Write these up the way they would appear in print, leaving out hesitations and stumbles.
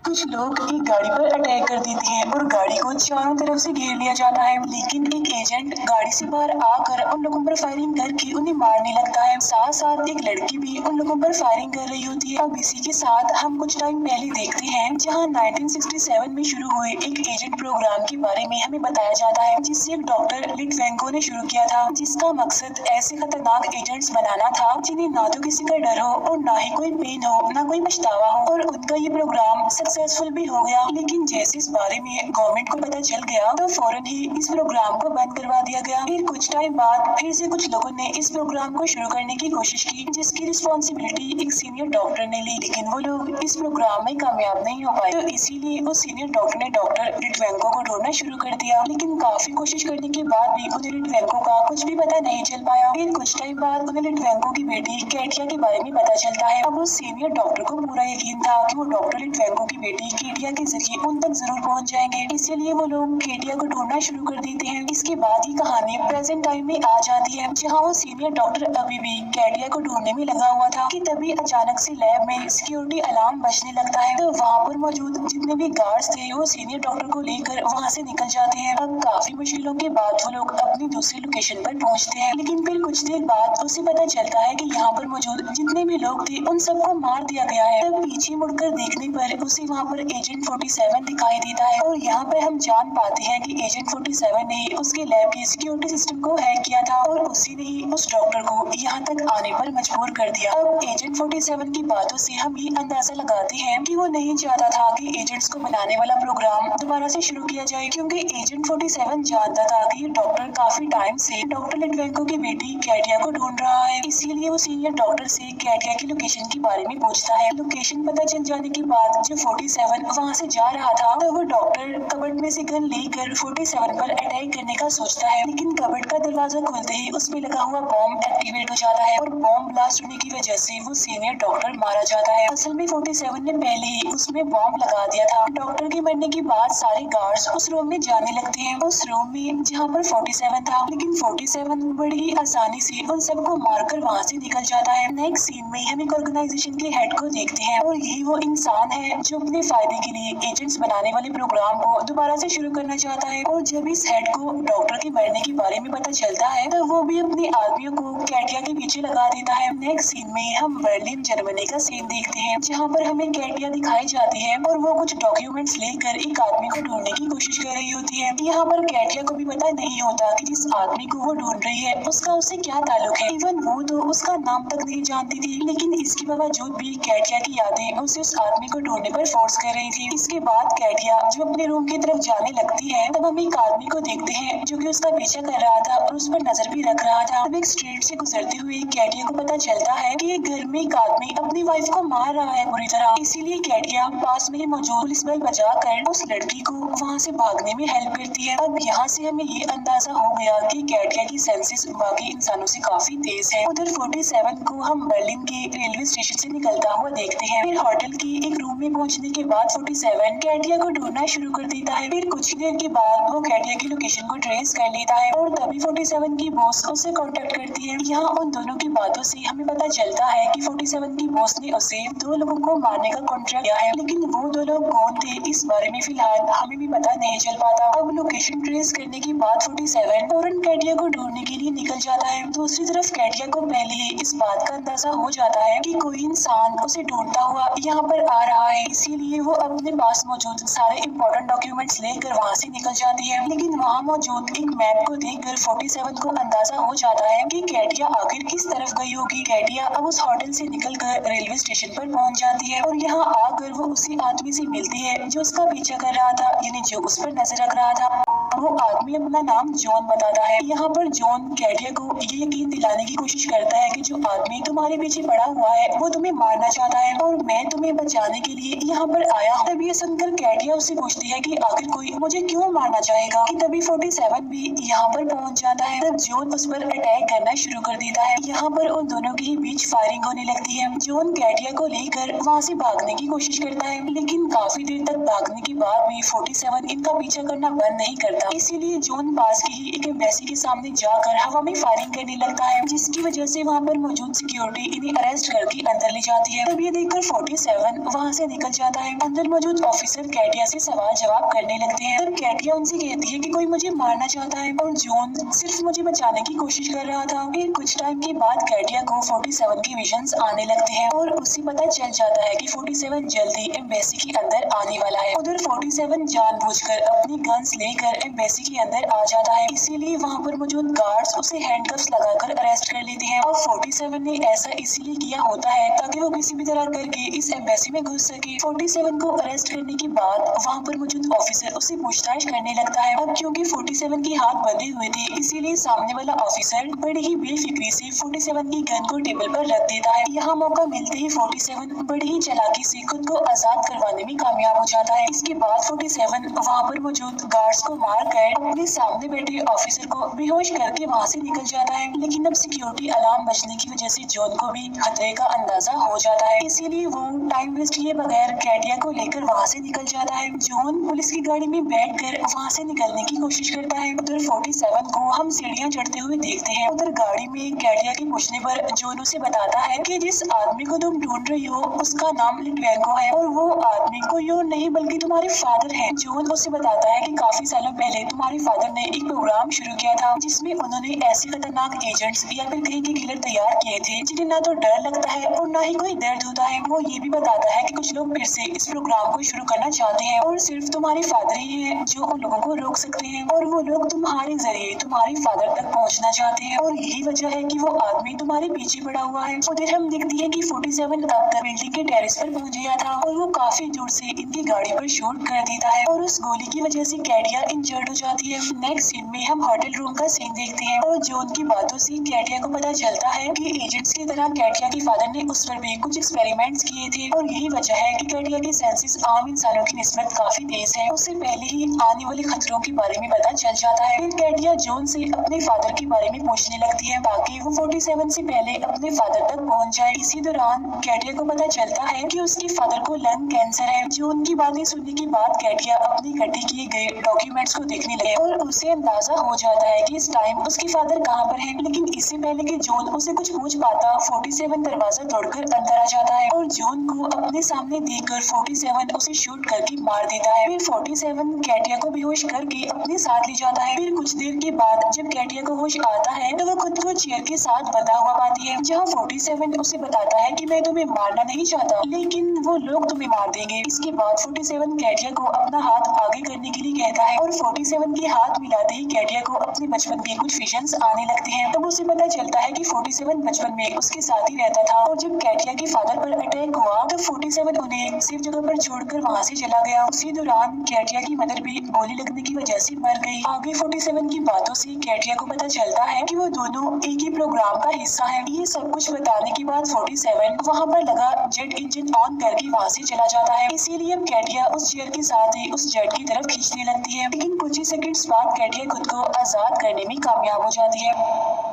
कुछ लोग एक गाड़ी पर अटैक कर देते हैं और गाड़ी को चारों तरफ से घेर लिया जाता है, लेकिन एक एजेंट गाड़ी से बाहर आकर उन लोगों पर फायरिंग करके उन्हें मारने लगता है। साथ साथ एक लड़की भी उन लोगों पर फायरिंग कर रही होती है। अब इसी के साथ हम कुछ टाइम पहले देखते हैं जहां 1967 में शुरू हुए एक एजेंट प्रोग्राम के बारे में हमें बताया जाता है, जिससे एक डॉक्टर लिटवेंको ने शुरू किया था, जिसका मकसद ऐसे खतरनाक एजेंट्स बनाना था जिन्हें ना तो किसी का डर हो और ना ही कोई पेन हो, ना कोई पछतावा हो। और उनका ये प्रोग्राम सक्सेसफुल भी हो गया, लेकिन जैसे इस बारे में गवर्नमेंट को पता चल गया तो फौरन ही इस प्रोग्राम को बंद करवा दिया गया। फिर कुछ टाइम बाद फिर से कुछ लोगों ने इस प्रोग्राम को शुरू करने की कोशिश की, जिसकी रिस्पॉन्सिबिलिटी एक सीनियर डॉक्टर ने ली, लेकिन वो लोग इस प्रोग्राम में कामयाब नहीं हो पाए। तो इसीलिए उस सीनियर डॉक्टर ने डॉक्टर लिटवेंको को ढूंढना शुरू कर दिया, लेकिन काफी कोशिश करने के बाद भी उन्हें लिटवेंको का कुछ भी पता नहीं चल पाया। फिर कुछ टाइम बाद उन्हें लिटवेंको की बेटी कैटिया के बारे में पता चलता है। अब उस सीनियर डॉक्टर को पूरा यकीन था कि वो डॉक्टर लिटवेंको की बेटी केटिया के जरिए उन तक जरूर पहुंच जाएंगे, इसलिए वो लोग केटिया को ढूंढना शुरू कर देते हैं। इसके बाद ही कहानी प्रेजेंट टाइम में आ जाती है, जहाँ वो सीनियर डॉक्टर अभी भी केटिया को ढूंढने में लगा हुआ था कि तभी अचानक से लैब में सिक्योरिटी अलार्म बजने लगता है। तो वहाँ पर मौजूद जितने भी गार्ड्स थे वो सीनियर डॉक्टर को लेकर वहाँ से निकल जाते हैं। अब काफी मुश्किलों के बाद वो लोग अपनी दूसरी लोकेशन पर पहुँचते हैं, लेकिन फिर कुछ देर बाद उसे पता चलता है कि यहाँ पर मौजूद जितने भी लोग थे उन सबको मार दिया गया है। तब पीछे मुड़कर देखने पर उसे वहाँ पर एजेंट 47 दिखाई देता है और यहाँ पर हम जान पाते हैं कि एजेंट 47 ने उसके लैब के सिक्योरिटी सिस्टम को हैक किया था और उसी ने ही उस डॉक्टर को यहाँ तक आने पर मजबूर कर दिया। अब एजेंट 47 की बातों से हम ये अंदाजा लगाते हैं कि वो नहीं चाहता था कि एजेंट्स को बनाने वाला प्रोग्राम दोबारा से शुरू किया जाए, क्योंकि एजेंट 47 जानता था कि डॉक्टर काफी टाइम से डॉक्टर लिटवेंको की बेटी कैटिया को ढूंढ रहा है। इसीलिए वो सीनियर डॉक्टर से कैटिया की लोकेशन के बारे में पूछता है। लोकेशन पता चल जाने के बाद जब 47 वहाँ से जा रहा था तो वो डॉक्टर कबर्ड में से गन लेकर 47 पर अटैक करने का सोचता है, लेकिन कबर्ड का दरवाजा खोलते ही उसमें लगा हुआ बॉम्ब एक्टिवेट हो जाता है और बॉम्ब ब्लास्ट होने की वजह से वो सीनियर डॉक्टर मारा जाता है। असल में 47 ने पहले ही उसमें बॉम्ब लगा दिया था। डॉक्टर के मरने के बाद सारे गार्ड्स उस रूम में जाने लगते हैं, उस रूम में जहाँ पर 47 था, लेकिन 47 बड़ी ही आसानी से उन सबको मारकर वहाँ से निकल जाता है। नेक्स्ट सीन में हम एक ऑर्गेनाइजेशन के हेड को देखते हैं और यही वो इंसान है जो अपने फायदे के लिए एजेंट्स बनाने वाले प्रोग्राम को दोबारा से शुरू करना चाहता है। और जब इस हेड को डॉक्टर के मरने के बारे में पता चलता है तो वो भी अपने आदमियों को कैटिया के पीछे लगा देता है। नेक्स्ट सीन में हम बर्लिन जर्मनी का सीन देखते हैं, जहाँ पर हमें कैटिया दिखाई जाती है और वो कुछ डॉक्यूमेंट्स लेकर एक आदमी को ढूंढने की कोशिश कर रही होती है। यहाँ पर कैटिया को भी पता नहीं होता कि जिस आदमी को वो ढूंढ रही है उसका उससे क्या ताल्लुक है। इवन वो तो उसका नाम तक नहीं जानती थी, लेकिन इसके बावजूद भी कैटिया की यादें उसे उस आदमी को ढूंढने पर फोर्स कर रही थी। इसके बाद कैटिया जब अपने रूम की तरफ जाने लगती है तब हम एक आदमी को देखते हैं जो कि उसका पीछा कर रहा था और उस पर नजर भी रख रहा था। तब एक स्ट्रीट से गुजरते हुए कैटिया को पता चलता है कि एक घर में एक आदमी अपनी वाइफ को मार रहा है बुरी तरह। इसीलिए कैटिया पास में मौजूद पुलिस बल बजाकर उस लड़की को वहाँ से भागने में हेल्प करती है। अब यहाँ से हमें ये अंदाजा हो गया कि कैटिया की सेंसेस बाकी इंसानों से काफी तेज है। उधर 47 को हम बर्लिन के रेलवे स्टेशन से निकलता हुआ देखते हैं। फिर होटल की एक रूम में पहुंचने के बाद 47 कैटिया को ढूंढना शुरू कर देता है। फिर कुछ देर के बाद वो कैटिया की लोकेशन को ट्रेस कर लेता है और तभी 47 की बॉस उससे कांटेक्ट करती है। यहाँ उन दोनों की बातों से हमें पता चलता है कि 47 की बॉस ने उसे 2 लोगों को मारने का कॉन्ट्रैक्ट दिया है, लेकिन वो 2 लोग कौन थे इस बारे में फिलहाल हमें भी पता नहीं चल पाता। अब लोकेशन ट्रेस करने के बाद 47 फौरन कैटिया को ढूंढने के लिए निकल जाता है। दूसरी तरफ कैटिया को पहले ही इस बात का अंदाजा हो जाता है कि कोई इंसान उसे ढूंढता हुआ यहाँ पर आ रहा है, इसीलिए वो अपने पास मौजूद सारे इम्पोर्टेंट डॉक्यूमेंट्स लेकर वहाँ से निकल जाती है। लेकिन वहाँ मौजूद एक मैप को देखकर 47 को अंदाजा हो जाता है कि कैटिया आखिर किस तरफ गई होगी। कैटिया अब उस होटल से निकलकर रेलवे स्टेशन पर पहुँच जाती है और यहाँ आकर वो उसी आदमी से मिलती है जो उसका पीछा कर रहा था, यानी जो उस पर नजर रख रहा था। वो आदमी अपना नाम जॉन बताता है। यहाँ पर जॉन कैटिया को ये यकीन दिलाने की कोशिश करता है कि जो आदमी तुम्हारे पीछे पड़ा हुआ है वो तुम्हें मारना चाहता है और मैं तुम्हें बचाने के लिए यहाँ पर आया हूँ। तभी ये सुनकर कैटिया उससे पूछती है कि आखिर कोई मुझे क्यों मारना चाहेगा, कि तभी 47 भी यहाँ पर पहुँच जाता है। तब जॉन उस पर अटैक करना शुरू कर देता है। यहाँ पर उन दोनों के ही बीच फायरिंग होने लगती है। जॉन कैटिया को लेकर वहाँ से भागने की कोशिश करता है, लेकिन काफी देर तक भागने के बाद भी 47 इनका पीछा करना बंद नहीं करता इसीलिए जोन पास की ही एक एम्बेसी के सामने जाकर हवा में फायरिंग करने लगता है, जिसकी वजह से वहाँ पर मौजूद सिक्योरिटी इन्हें अरेस्ट करके अंदर ले जाती है। तब ये देखकर 47 वहाँ से निकल जाता है। अंदर मौजूद ऑफिसर कैटिया से सवाल जवाब करने लगते हैं। तब कैटिया उनसे कहती है कि कोई मुझे मारना चाहता है और जोन सिर्फ मुझे बचाने की कोशिश कर रहा था। फिर कुछ टाइम के बाद कैटिया को 47 के विजन्स आने लगते हैं और उसे पता चल जाता है कि 47 जल्दी एम्बेसी के अंदर आने वाला है। उधर 47 जानबूझकर अपनी गन्स लेकर एम्बेसी के अंदर आ जाता है, इसीलिए वहाँ पर मौजूद गार्ड्स उसे हैंडकफ्स लगाकर अरेस्ट कर लेते हैं। और 47 ने ऐसा इसीलिए किया होता है ताकि वो किसी भी तरह करके इस एम्बेसी में घुस सके। 47 को अरेस्ट करने के बाद वहाँ पर मौजूद ऑफिसर उसे पूछताछ करने लगता है। अब क्योंकि 47 के हाथ बंधे हुए थे, इसीलिए सामने वाला ऑफिसर बड़ी ही बेफिक्री से 47 की गन को टेबल पर रख देता है। यहाँ मौका मिलते ही 47 बड़ी ही चालाकी से खुद को आजाद करवाने में कामयाब हो जाता है। इसके बाद 47 वहाँ पर मौजूद गार्ड्स को मार कर अपने सामने बैठे ऑफिसर को बेहोश करके वहाँ से निकल जाता है। लेकिन अब सिक्योरिटी अलार्म बजने की वजह से जोन को भी खतरे का अंदाजा हो जाता है, इसीलिए वो टाइम वेस्ट किए बगैर कैटिया को लेकर वहाँ से निकल जाता है। जोन पुलिस की गाड़ी में बैठकर वहाँ से निकलने की कोशिश करता है। उधर 47 को हम सीढ़ियाँ चढ़ते हुए देखते हैं। उधर गाड़ी में कैटिया के पूछने पर जोन उसे बताता है कि जिस आदमी को तुम ढूंढ रही हो उसका नाम लिटवेंको है और वो आदमी कोई और नहीं बल्कि तुम्हारे फादर है। जोन उसे बताता है कि काफी सालों पहले तुम्हारे फादर ने एक प्रोग्राम शुरू किया था जिसमें उन्होंने ऐसे खतरनाक एजेंट्स या फिर कहीं के किलर तैयार किए थे जिन्हें ना तो डर लगता है और ना ही कोई दर्द होता है। वो ये भी बताता है कि कुछ लोग फिर से इस प्रोग्राम को शुरू करना चाहते हैं और सिर्फ तुम्हारे फादर ही है जो उन लोगों को रोक सकते हैं और वो लोग तुम्हारे जरिए तुम्हारे फादर तक पहुंचना चाहते हैं और यही वजह है कि वो आदमी तुम्हारे पीछे पड़ा हुआ है। उधर हम देखते हैं कि 47 अब तक बिल्डिंग के टेरेस पर पहुंच गया था और वो काफी दूर से इनकी गाड़ी पर शूट कर देता है और उस गोली की वजह से कैटिया इंजर्ड हो जाती है। नेक्स्ट सीन में हम होटल रूम का सीन देखते हैं और जोन की बातों से कैटिया को पता चलता है कि एजेंट्स की तरह कैटिया के फादर ने उस पर भी कुछ एक्सपेरिमेंट्स किए थे और यही वजह है कि कैटिया के सेंसेस आम इंसानों की निस्बत काफी तेज है। उससे पहले ही आने वाले खतरों के बारे में पता चल जाता है। फिर कैटिया जोन से अपने फादर के बारे में पूछने लगती है ताकि वो 47 से पहले अपने फादर तक पहुंच जाए। इसी दौरान कैटिया को पता चलता है कि उसके फादर को लंग कैंसर है। जोन की बातें सुनने के बाद कैटिया अपने इकट्ठे किए गए डॉक्यूमेंट्स को देखने लगे और उसे अंदाजा हो जाता है कि इस टाइम उसके फादर कहाँ पर हैं। लेकिन इससे पहले कि जोन उसे कुछ पूछ पाता 47 दरवाजा तोड़कर अंदर आ जाता है और जोन को अपने सामने देखकर 47 उसे शूट करके मार देता है। फिर 47 कैटिया को बेहोश करके अपने साथ ले जाता है। फिर कुछ देर के बाद जब कैटिया को होश आता है तो वो खुद को चेयर के साथ बंधा हुआ पाती है, जहाँ 47 उसे बताता है कि मैं तुम्हें मारना नहीं चाहता लेकिन वो लोग तुम्हें मार देंगे। इसके बाद 47 कैटिया को अपना हाथ आगे करने के लिए कहता है और 47 के हाथ मिलाते ही कैटिया को अपने बचपन के कुछ विजन्स आने लगते हैं। तब उसे पता चलता है कि 47 बचपन में उसके साथ ही रहता था और जब कैटिया के फादर पर अटैक हुआ तो 47 उन्हें सेफ जगह पर छोड़कर वहाँ से चला गया। उसी दौरान कैटिया की मदर भी गोली लगने की वजह से मर गई। आगे 47 की बातों से कैटिया को पता चलता है कि वो दोनों एक ही प्रोग्राम का हिस्सा है। ये सब कुछ बताने के बाद 47 वहाँ पर लगा जेट इंजन ऑन करके वहाँ से चला जाता है। इसीलिए अब कैटिया उस चेयर के साथ ही उस जेट की तरफ खींचने लगती है, लेकिन कुछ ही सेकंड्स बाद कैटिया खुद को आजाद करने में कामयाब हो जाती है।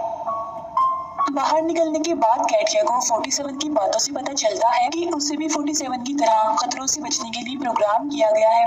बाहर निकलने के बाद कैटिया को 47 की बातों से पता चलता है कि उसे भी 47 की तरह खतरों से बचने के लिए प्रोग्राम किया गया है।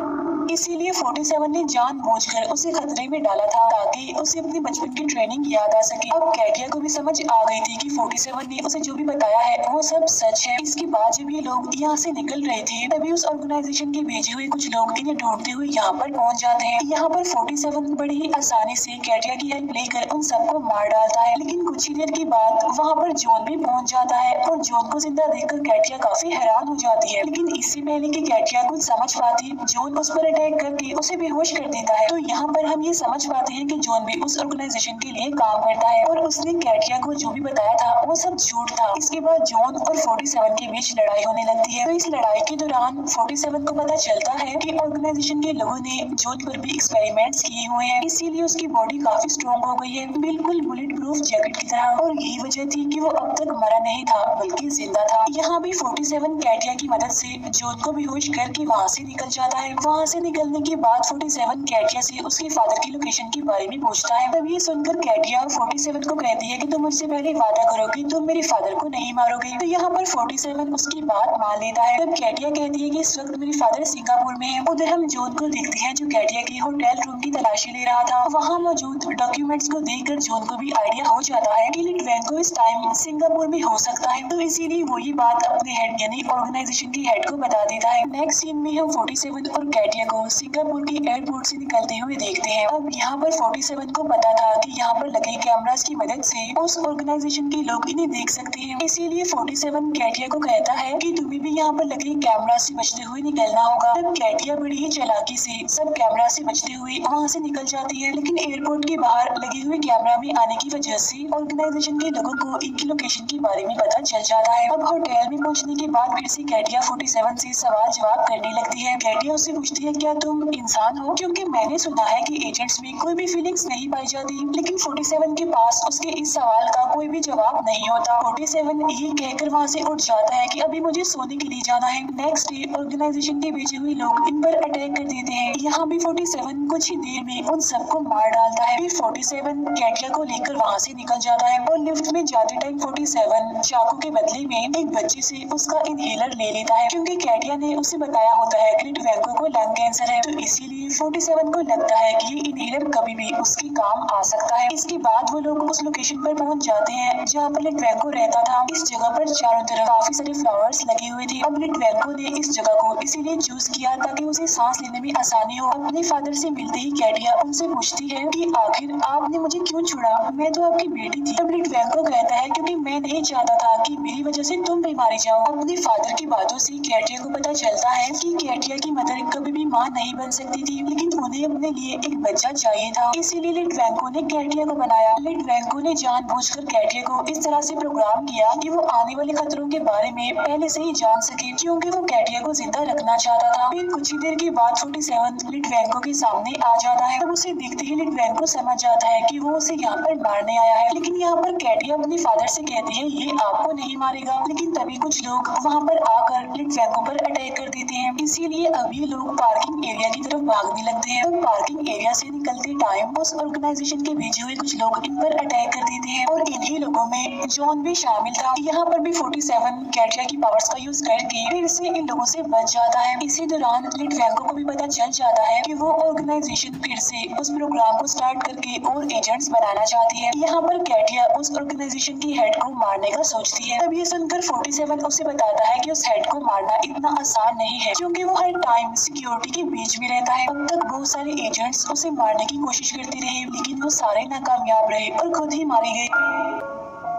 इसीलिए 47 ने जानबूझकर उसे खतरे में डाला था ताकि उसे अपने बचपन की ट्रेनिंग याद आ सके। अब कैटिया को भी समझ आ गई थी कि 47 ने उसे जो भी बताया है वो सब सच है। इसके बाद जब ये लोग यहाँ से निकल रहे थे तभी उस ऑर्गेनाइजेशन के भेजे हुए कुछ लोग इन्हें ढूंढते हुए यहाँ पर पहुँच जाते हैं। यहाँ पर 47 बड़ी ही आसानी से कैटिया की हेल्प लेकर उन सबको मार डालता है, लेकिन कुछ ही देर के बाद वहाँ पर जोन भी पहुँच जाता है और जोन को जिंदा देखकर कैटिया काफी हैरान हो जाती है। लेकिन इससे पहले कि कैटिया कुछ समझ पाती जोन उस पर अटैक करके उसे बेहोश कर देता है। तो यहाँ पर हम ये समझ पाते हैं कि जोन भी उस ऑर्गेनाइजेशन के लिए काम करता है और उसने कैटिया को जो भी बताया था वो सब झूठ था। इसके बाद जोन और 47 के बीच लड़ाई होने लगती है। तो इस लड़ाई के दौरान 47 को पता चलता है कि ऑर्गेनाइजेशन के लोगों ने जोन पर भी एक्सपेरिमेंट्स किए हुए हैं, इसीलिए उसकी बॉडी काफी स्ट्रॉन्ग हो गई है, बिल्कुल बुलेट प्रूफ जैकेट की तरह। और यही वजह थी कि वो अब तक मरा नहीं था बल्कि जिंदा था। यहाँ भी 47 कैटिया की मदद से जॉन को बेहोश करके वहाँ से निकल जाता है। वहाँ से निकलने के बाद 47 कैटिया से उसके फादर की लोकेशन के बारे में पूछता है। तब ये सुनकर कैटिया 47 को कहती है कि तुम मुझसे पहले वादा करो कि तुम मेरे फादर को नहीं मारोगे। तो यहाँ पर 47 उसकी बात मान लेता है। तब कैटिया कहती है कि इस वक्त मेरे फादर सिंगापुर में है। उधर हम जॉन को देखते हैं जो कैटिया के होटल रूम की तलाशी ले रहा था। वहाँ मौजूद डॉक्यूमेंट्स को देखकर जॉन को भी आइडिया हो जाता है कि लिटवेंको इस टाइम सिंगापुर में हो सकता है। तो इसीलिए वो ये बात अपने हेड यानी ऑर्गेनाइजेशन के हेड को बता देता है। नेक्स्ट सीन में हम 47 और कैटिया को सिंगापुर के एयरपोर्ट से निकलते हुए देखते हैं। अब यहाँ पर 47 को पता था कि यहाँ पर लगे कैमरास की मदद से उस ऑर्गेनाइजेशन के लोग इन्हें देख सकते हैं। इसीलिए 47 कैटिया को कहता है कि तुम्हें भी यहाँ पर लगे कैमरा से बचते हुए निकलना होगा। तब कैटिया बड़ी ही चालाकी से सब कैमरा से बचते हुए वहाँ से निकल जाती है। लेकिन एयरपोर्ट के बाहर लगे हुए कैमरा में आने की वजह से ऑर्गेनाइजेशन के लोगों को इनकी लोकेशन के बारे में पता चल जाता है। अब होटल में पहुँचने के बाद फिर से कैटिया 47 से सवाल जवाब करने लगती है। कैटिया उससे पूछती है क्या तुम इंसान हो, क्योंकि मैंने सुना है कि एजेंट्स में कोई भी फीलिंग्स नहीं पाई जाती। लेकिन 47 के पास उसके इस सवाल का कोई भी जवाब नहीं होता। 47 ये कहकर वहाँ से उठ जाता है कि अभी मुझे सोने के लिए जाना है। नेक्स्ट डे ऑर्गेनाइजेशन के भेजे हुए लोग इन पर अटैक कर देते हैं। यहाँ भी 47 कुछ ही देर में उन सबको मार डालता है। फिर 47 कैटिया को लेकर वहाँ से निकल जाता है और लिफ्ट में जाते टाइम 47 चाकू के बदले में एक बच्ची से उसका इनहेलर ले लेता है, क्योंकि कैटिया ने उसे बताया होता है कि लिटवेंको को लंग कैंसर है। तो इसीलिए 47 को लगता है कि ये इनहेलर कभी भी उसके काम आ सकता है। इसके बाद वो लोग उस लोकेशन पर पहुंच जाते हैं जहाँ पर लिटवेंको रहता था। इस जगह पर चारों तरफ काफी सारे फ्लावर्स लगे हुए थे। अब लिटवेंको ने इस जगह को इसीलिए चूज किया ताकि उसे सांस लेने में आसानी हो। अपने फादर से मिलते ही कैटिया उनसे पूछती है कि आखिर आपने मुझे क्यों छोड़ा, मैं तो आपकी बेटी थी। तब लिटवेंको कहता है क्योंकि मैं नहीं चाहता था कि मेरी वजह से तुम भी मारे जाओ। अपने फादर की बातों से कैटिया को पता चलता है कि कैटिया की मदर कभी भी माँ नहीं बन सकती थी, लेकिन उन्हें अपने लिए एक बच्चा चाहिए था। इसीलिए लिटवेंको ने कैटिया को बनाया। लिटवेंको ने जानबूझकर कैटिया को इस तरह से प्रोग्राम किया कि वो आने वाले खतरों के बारे में पहले से ही जान सके, क्योंकि वो कैटिया को जिंदा रखना चाहता था। फिर कुछ ही देर के बाद 47 लिटवेंको के सामने आ जाता है। तब उसे देखते ही लिटवेंको समझ जाता है कि वो उसे यहाँ पर मारने आया है। लेकिन यहाँ पर कैटिया अपने फादर से कहती है ये आपको नहीं मारेगा। लेकिन तभी कुछ लोग वहाँ पर आकर लिटवेंको पर अटैक कर देते हैं। इसीलिए अब ये लोग पार्किंग एरिया की तरफ भागने लगते हैं। तो पार्किंग एरिया से निकलते टाइम उस ऑर्गेनाइजेशन के भेजे हुए कुछ लोग इन पर अटैक कर देते हैं और इन्हीं लोगों में जॉन भी शामिल था। यहाँ पर भी 47 कैटिया की पावर्स का यूज करके फिर से इन लोगों से बच जाता है। इसी दौरान लिटवेंको को भी पता चल जाता है कि वो ऑर्गेनाइजेशन फिर से उस प्रोग्राम को स्टार्ट करके और एजेंट्स बनाना चाहती है। यहाँ पर कैटिया उस ऑर्गेनाइजेशन की हेड को मारने का सोचती है। तब ये सुनकर 47 उसे बताता है कि उस हेड को मारना इतना आसान नहीं है, क्योंकि वो हर टाइम सिक्योरिटी के बीच में रहता है। अब तक बहुत सारे एजेंट्स उसे मारने की कोशिश करते रहे, लेकिन वो सारे नाकामयाब रहे और खुद ही मारे गए।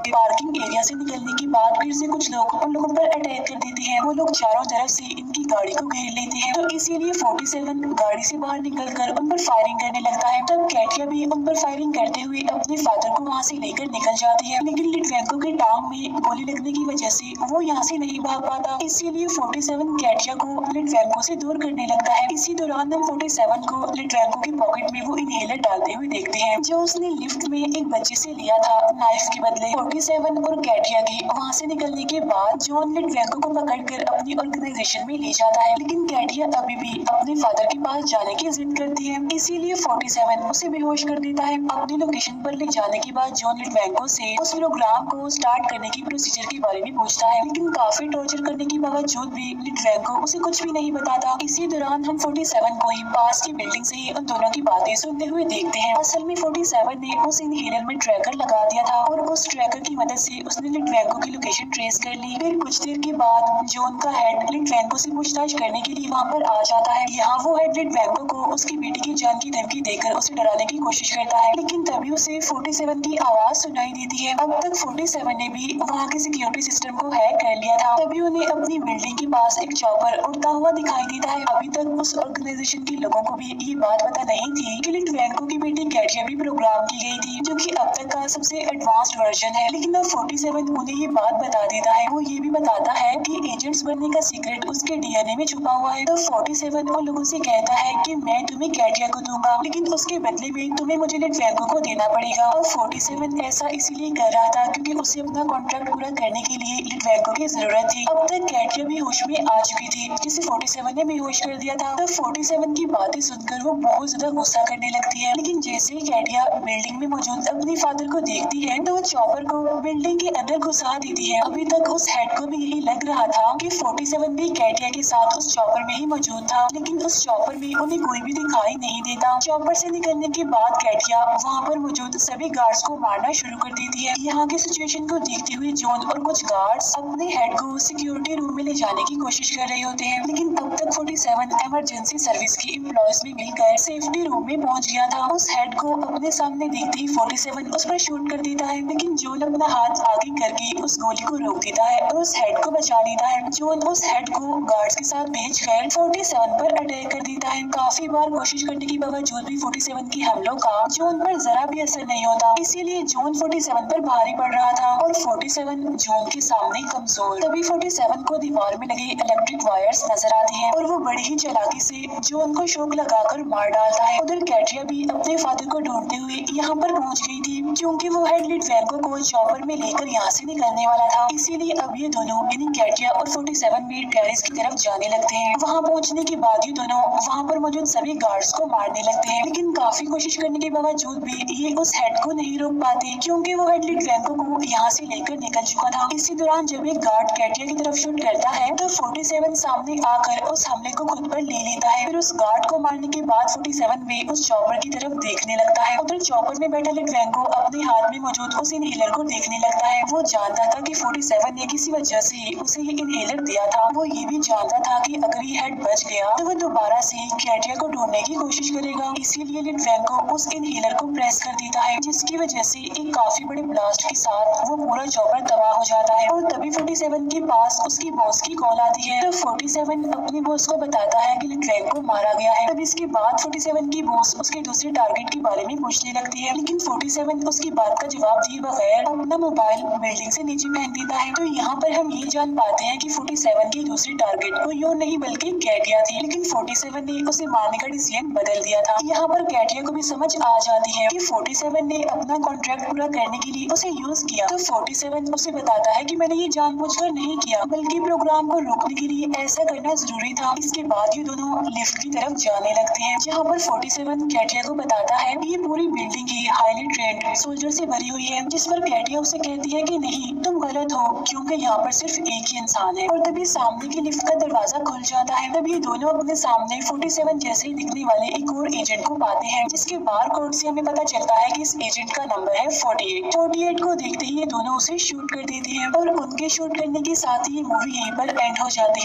पार्किंग एरिया से निकलने के बाद फिर से कुछ लोग उन लोगों पर अटैक कर देते हैं। वो लोग चारों तरफ से इनकी गाड़ी को घेर लेते हैं। तो इसीलिए 47 गाड़ी से बाहर निकलकर उन पर फायरिंग करने लगता है। तब कैटिया भी उन पर फायरिंग करते हुए अपने फादर को वहाँ से लेकर निकल जाती है। लेकिन लिटवेंको के टांग में गोली लगने की वजह से वो यहाँ से नहीं भाग पाता। इसीलिए 47 कैटिया को लिटवेंको से दूर करने लगता है। इसी दौरान हम 47 को लिटवेंको की पॉकेट में वो इनहेलर डालते हुए देखते हैं जो उसने लिफ्ट में एक बच्चे से लिया था नाइफ के बदले। 47 और कैटिया के वहाँ से निकलने के बाद जॉन लिटवेंको को पकड़कर अपनी ऑर्गेनाइजेशन में ले जाता है। लेकिन कैटिया अभी भी अपने फादर के पास जाने की जिद करती है। इसीलिए 47 उसे बेहोश कर देता है। अपनी लोकेशन पर ले जाने के बाद जॉन लिटवेंको से उस प्रोग्राम को स्टार्ट करने की प्रोसीजर के बारे में पूछता है, लेकिन काफी टॉर्चर करने के बावजूद भी लिटवेंको उसे कुछ भी नहीं बताता। इसी दौरान हम 47 को ही पास की बिल्डिंग से उन दोनों की बातें सुनते हुए देखते हैं। असल में 47 ने उस इनहेलर में ट्रैकर लगा दिया था और उस ट्रैकर की मदद से उसने लिटवेंको की लोकेशन ट्रेस कर ली। फिर कुछ देर के बाद जॉन का हेड लिटवेंको से पूछताछ करने के लिए वहाँ पर आ जाता है। यहाँ वो हेड लिटवेंको को उसकी बेटी की जान की धमकी देकर उसे डराने की कोशिश करता है, लेकिन तभी उसे 47 की आवाज सुनाई देती है। अब तक 47 ने भी वहाँ के सिक्योरिटी सिस्टम को हैक कर लिया था। तभी उन्हें अपनी बिल्डिंग के पास एक चॉपर उड़ता हुआ दिखाई देता है। अभी तक उस ऑर्गेनाइजेशन के लोगों को भी ये बात पता नहीं थी कि लिटवेंको की बेटी कैटिया भी प्रोग्राम की गई थी, जो कि अब तक का सबसे एडवांस्ड वर्जन है। लेकिन अब 47 उन्हें ये बात बता देता है। वो ये भी बताता है कि एजेंट्स बनने का सीक्रेट उसके डीएनए में छुपा हुआ है। तो 47 उन लोगों से कहता है कि मैं तुम्हें कैटिया को दूंगा, लेकिन उसके बदले में तुम्हें मुझे लिटवेंको को देना पड़ेगा। और 47 ऐसा इसलिए कर रहा था क्योंकि उसे अपना कॉन्ट्रैक्ट पूरा करने के लिए लिटवेंको की जरूरत थी। अब तक कैटिया भी होश में आ चुकी थी, जिसे 47 ने बेहोश कर दिया था। तो 47 की बातें सुनकर वो बहुत ज्यादा गुस्सा करने लगती है, लेकिन जैसे ही कैटिया बिल्डिंग में मौजूद अपने फादर को देखती है तो वो चॉपर को बिल्डिंग के अंदर घुसा देती है। अभी तक उस हेड को भी यही लग रहा था कि 47 भी कैटिया के साथ उस चॉपर में ही मौजूद था, लेकिन उस चॉपर में उन्हें कोई भी दिखाई नहीं देता। चॉपर से निकलने के बाद कैटिया वहाँ पर मौजूद सभी गार्ड्स को मारना शुरू कर देती है। यहाँ की सिचुएशन को देखते हुए जॉन और कुछ गार्ड्स अपने हेड को सिक्योरिटी रूम में ले जाने की कोशिश कर रहे होते हैं, लेकिन तब तक 47 इमरजेंसी सर्विस के एम्प्लॉयज में मिलकर सेफ्टी रूम में पहुंच गया था। उस हेड को अपने सामने देखते ही 47 उस पर शूट कर देता है, लेकिन जॉन अपना हाथ आगे करके उस गोली को रोक देता है और उस हेड को बचा लेता है। जॉन उस हेड को गार्ड्स के साथ भेजकर 47 पर अटैक कर देता है। काफी बार कोशिश करने के बावजूद भी 47 के हमलों का जॉन पर जरा भी असर नहीं होता, इसीलिए जॉन 47 पर भारी पड़ रहा था और 47 जॉन के सामने कमजोर। तभी 47 को दीवार में लगे इलेक्ट्रिक वायर्स नजर आती हैं और वो बड़ी ही चालाकी से जॉन को शॉक लगाकर मार डालता है। उधर कैट्रिया भी अपने फादर को ढूंढते हुए यहाँ पर पहुँच गई थी, क्योंकि वो हेड लिटवेंको को चॉपर में लेकर यहाँ से निकलने वाला था। इसीलिए अब ये दोनों यानी कैट्रिया और 47 भी टेरेस की तरफ जाने लगते हैं। वहाँ पहुँचने के बाद ये दोनों वहाँ पर मौजूद सभी गार्ड्स को मारने लगते हैं, लेकिन काफी कोशिश करने के बावजूद भी ये उस हेड को नहीं रोक पाते, क्योंकि वो हेड लिटवेंको को यहाँ से लेकर निकल चुका था। इसी दौरान जब एक गार्ड कैट्रिया की तरफ शूट करता है तो 47 सामने आकर उस हमले को खुद पर ले लेता है। फिर उस गार्ड को मारने के बाद 47 भी उस चॉपर की तरफ देखने लगता है। उधर चॉपर में बैठा लिटवेंको अपने हाथ में मौजूद उस इनहेलर को देखने लगता है। वो जानता था कि 47 ने किसी वजह से उसे ये इनहेलर दिया था। वो ये भी जानता था कि अगर ये हेड बच गया तो वो दोबारा से कैट्रिया को ढूंढने की कोशिश करेगा, इसीलिए लिटवेंको उस इनहेलर को प्रेस कर देता है, जिसकी वजह से एक काफी बड़े ब्लास्ट के साथ वो पूरा चॉपर तबाह हो जाता है। और तभी 47 के पास उसकी बॉस की कॉल आती है। तो 47 अपने बॉस को बताता है कि लिटवेंको मारा गया है। तब इसके बाद 47 की बॉस उसके दूसरे टारगेट के बारे में पूछने लगती है, लेकिन 47 उसकी बात का जवाब दिए बगैर अपना मोबाइल बिल्डिंग से नीचे फेंक देता है। तो यहाँ पर हम ये जान पाते हैं कि 47 की दूसरी टारगेट कोई और नहीं बल्कि कैटिया थी, लेकिन 47 ने उसे मारने का डिसीजन बदल दिया था। यहाँ पर कैटिया को भी समझ आ जाती है कि 47 ने अपना कॉन्ट्रैक्ट पूरा करने के लिए उसे यूज किया। तो 47 उसे बताता है कि मैंने ये जानबूझकर नहीं किया, बल्कि प्रोग्राम को रोकने के लिए ऐसा करना जरूरी था। इसके बाद ये दोनों लिफ्ट की तरफ जाने लगते हैं, जहाँ पर 47 कैटिया को बताता है कि ये पूरी बिल्डिंग ही हाईली ट्रेंड सोल्जर से भरी हुई है, जिस पर कैटिया उसे कहती है कि नहीं, तुम गलत हो, क्योंकि यहाँ पर सिर्फ एक ही इंसान है। और तभी सामने की लिफ्ट का दरवाजा खुल जाता है। तभी ये दोनों अपने सामने 47 जैसे ही दिखने वाले एक और एजेंट को पाते हैं, जिसके बार कोड से हमें पता चलता है कि इस एजेंट का नंबर है 48 को देखते ही ये दोनों उसे शूट कर देते हैं और उनके शूट करने के साथ ही ये मूवी यहीं पर एंड हो जाती है।